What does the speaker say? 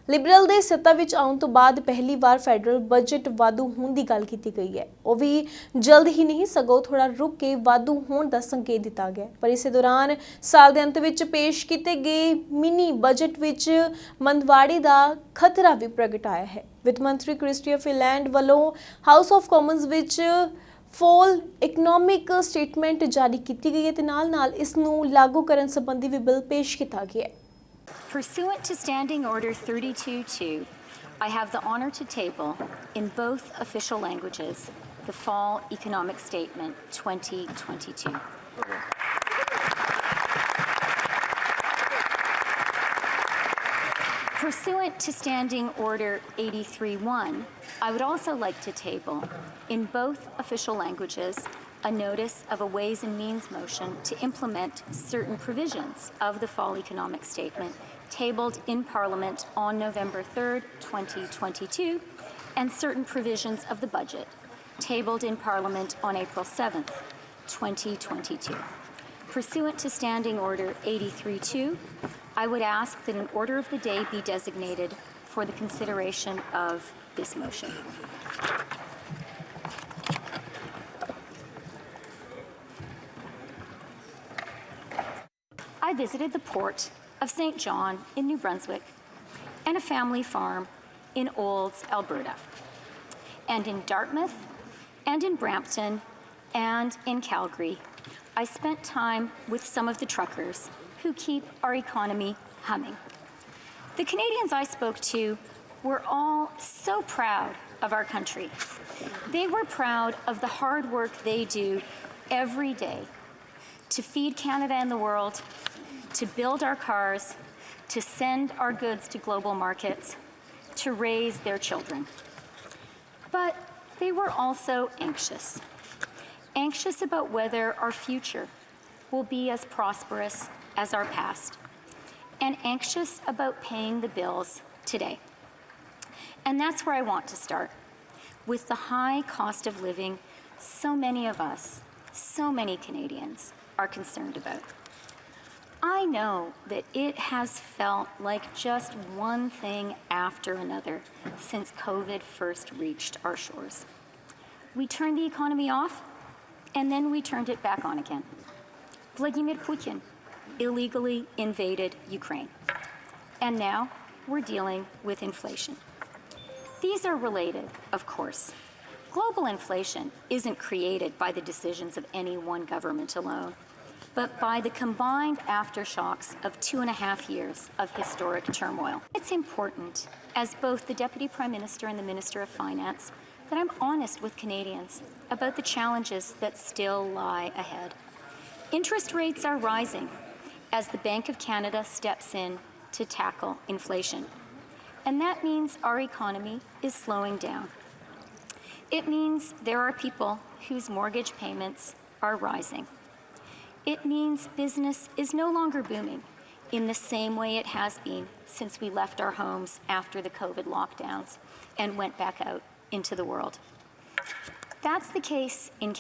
Liberal ਦੇ ਸੱਤਾ ਵਿੱਚ ਆਉਣ ਤੋਂ ਬਾਅਦ ਪਹਿਲੀ ਵਾਰ ਫੈਡਰਲ ਬਜਟ ਵਾਧੂ ਹੋਣ ਦੀ ਗੱਲ ਕੀਤੀ ਗਈ ਹੈ। ਉਹ ਵੀ ਜਲਦ ਹੀ ਨਹੀਂ ਸਗੋਂ ਥੋੜਾ ਰੁਕ ਕੇ ਵਾਧੂ ਹੋਣ ਦਾ ਸੰਕੇਤ ਦਿੱਤਾ ਗਿਆ। ਪਰ ਇਸੇ ਦੌਰਾਨ ਸਾਲ ਦੇ ਅੰਤ ਵਿੱਚ ਪੇਸ਼ ਕੀਤੇ ਗਏ ਮਿਨੀ ਬਜਟ ਵਿੱਚ ਮੰਦਵਾੜੀ ਦਾ ਖਤਰਾ ਵੀ ਪ੍ਰਗਟਾਇਆ ਹੈ। ਵਿੱਤ ਮੰਤਰੀ ਕ੍ਰਿਸਟੀਆ ਫਿਨਲੈਂਡ ਵੱਲੋਂ ਹਾਊਸ ਆਫ ਕਾਮਨਸ ਵਿੱਚ ਫॉल ਇਕਨੋਮਿਕ ਸਟੇਟਮੈਂਟ ਜਾਰੀ ਕੀਤੀ ਗਈ ਹੈ ਤੇ ਨਾਲ ਇਸ ਨੂੰ ਲਾਗੂ ਕਰਨ ਸੰਬੰਧੀ ਵੀ ਬਿੱਲ ਪੇਸ਼ ਕੀਤਾ ਗਿਆ ਹੈ। Pursuant to Standing Order 32-2, I have the honor to table, in both official languages, the Fall Economic Statement 2022. Pursuant to Standing Order 83-1, I would also like to table, in both official languages, a notice of a Ways and Means motion to implement certain provisions of the Fall Economic Statement tabled in Parliament on November 3rd, 2022, and certain provisions of the budget tabled in Parliament on April 7th, 2022. Pursuant to Standing Order 83-2, I would ask that an order of the day be designated for the consideration of this motion. I visited the port of St. John in New Brunswick and a family farm in Olds, Alberta, and in Dartmouth and in Brampton and in Calgary. I spent time with some of the truckers who keep our economy humming. The Canadians I spoke to were all so proud of our country. They were proud of the hard work they do every day to feed Canada and the world, to build our cars, to send our goods to global markets, to raise their children. But they were also anxious about whether our future will be as prosperous as our past, and anxious about paying the bills today. And that's where I want to start, with the high cost of living so many of us, so many Canadians are concerned about. I know that it has felt like just one thing after another since COVID first reached our shores. We turned the economy off, and then we turned it back on again. Vladimir Putin illegally invaded Ukraine, and now we're dealing with inflation. These are related, of course. Global inflation isn't created by the decisions of any one government alone, but by the combined aftershocks of 2.5 years of historic turmoil. It's important, as both the Deputy Prime Minister and the Minister of Finance, that I'm honest with Canadians about the challenges that still lie ahead. Interest rates are rising as the Bank of Canada steps in to tackle inflation. And that means our economy is slowing down. It means there are people whose mortgage payments are rising. It means business is no longer booming in the same way it has been since we left our homes after the COVID lockdowns and went back out into the world. That's the case in Canada.